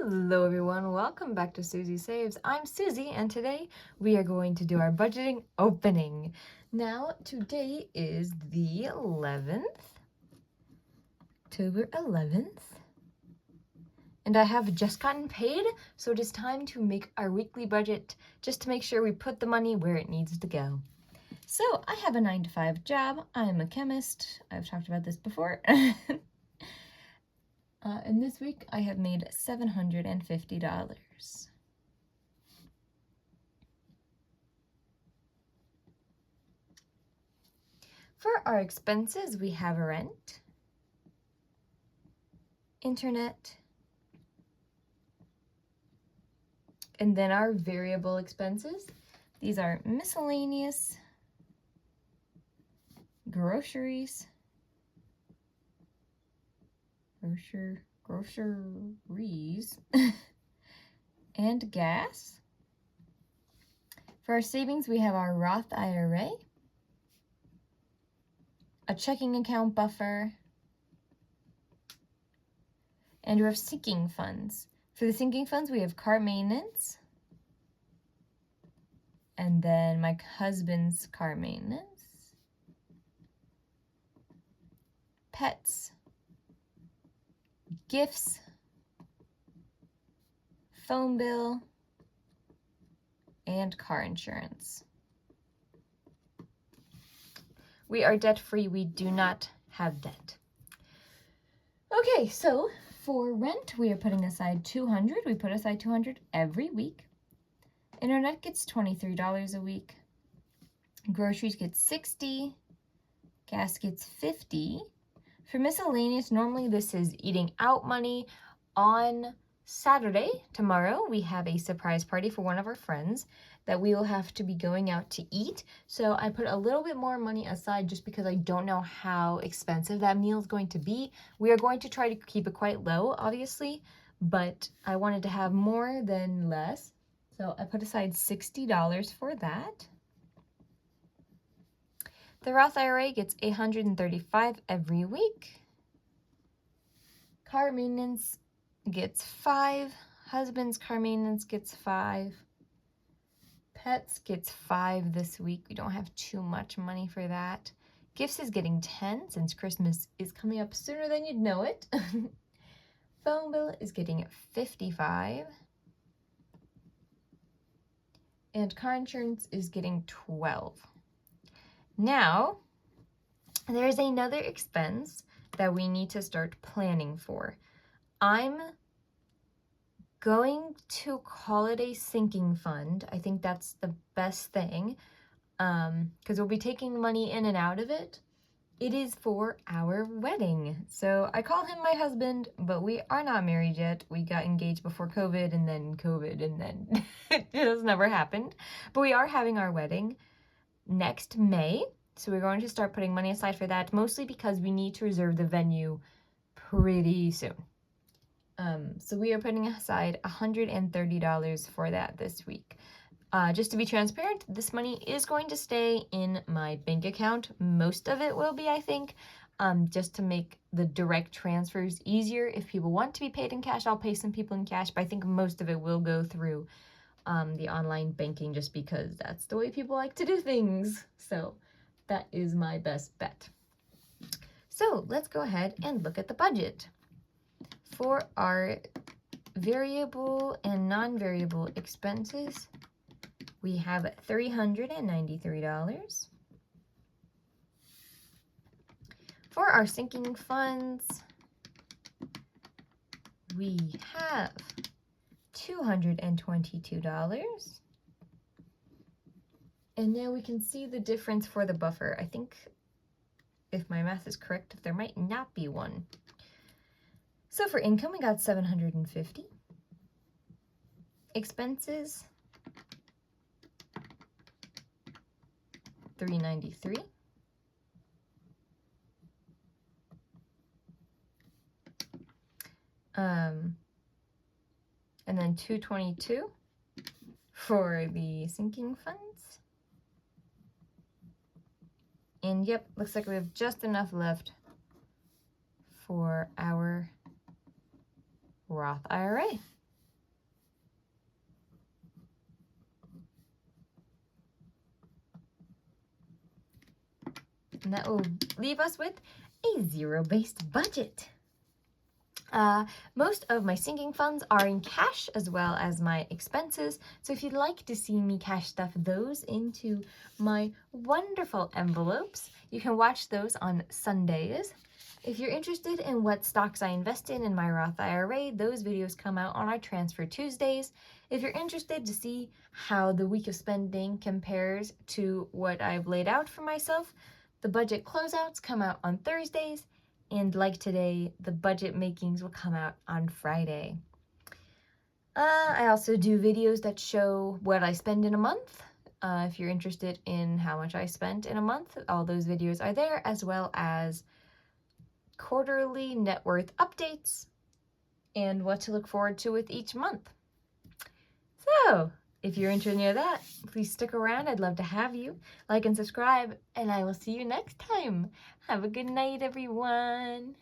Hello everyone, welcome back to Susie Saves. I'm Susie and today we are going to do our budgeting opening. Now today is the 11th, October 11th, and I have just gotten paid, so it is time to make our weekly budget just to make sure we put the money where it needs to go. So I have a 9-to-5 job. I'm a chemist. I've talked about this before. And this week I have made $750. For our expenses, we have rent, internet, and then our variable expenses. These are miscellaneous, groceries, groceries, and gas. For our savings, we have our Roth IRA, a checking account buffer, and we have sinking funds. For the sinking funds, we have car maintenance, and then my husband's car maintenance, pets, gifts, phone bill, and car insurance. We are debt-free. We do not have debt. Okay, so for rent, we are putting aside $200. We put aside $200 every week. Internet gets $23 a week. Groceries gets $60. Gas gets $50. For miscellaneous, normally this is eating out money. On Saturday, tomorrow, we have a surprise party for one of our friends that we will have to be going out to eat. So I put a little bit more money aside just because I don't know how expensive that meal is going to be. We are going to try to keep it quite low, obviously, but I wanted to have more than less. So I put aside $60 for that. The Roth IRA gets $835 every week. Car maintenance gets $5. Husband's car maintenance gets $5. Pets gets $5 this week. We don't have too much money for that. Gifts is getting $10 since Christmas is coming up sooner than you'd know it. Phone bill is getting $55. And car insurance is getting $12. Now, there's another expense that we need to start planning for. I'm going to call it a sinking fund. I think that's the best thing because we'll be taking money in and out of it. It is for our wedding. So I call him my husband, but we are not married yet. We got engaged before COVID and then it has never happened. But we are having our wedding next May. So we're going to start putting money aside for that, mostly because we need to reserve the venue pretty soon. So we are putting aside $130 for that this week. Just to be transparent, this money is going to stay in my bank account. Most of it will be, I think, just to make the direct transfers easier. If people want to be paid in cash, I'll pay some people in cash, but I think most of it will go through the online banking just because that's the way people like to do things. So that is my best bet. So let's go ahead and look at the budget. For our variable and non-variable expenses, we have $393. For our sinking funds, we have $222. And now we can see the difference for the buffer. I think, if my math is correct, there might not be one. So for income, we got $750. Expenses, $393. And then $222 for the sinking funds. And yep, looks like we have just enough left for our Roth IRA. And that will leave us with a zero-based budget. Most of my sinking funds are in cash as well as my expenses. So if you'd like to see me cash stuff those into my wonderful envelopes, you can watch those on Sundays. If you're interested in what stocks I invest in my Roth IRA, those videos come out on our Transfer Tuesdays. If you're interested to see how the week of spending compares to what I've laid out for myself, the budget closeouts come out on Thursdays. And like today, the budget makings will come out on Friday. I also do videos that show what I spend in a month. If you're interested in how much I spent in a month, all those videos are there, as well as quarterly net worth updates and what to look forward to with each month. So, if you're interested in that, please stick around. I'd love to have you. Like and subscribe, and I will see you next time. Have a good night, everyone.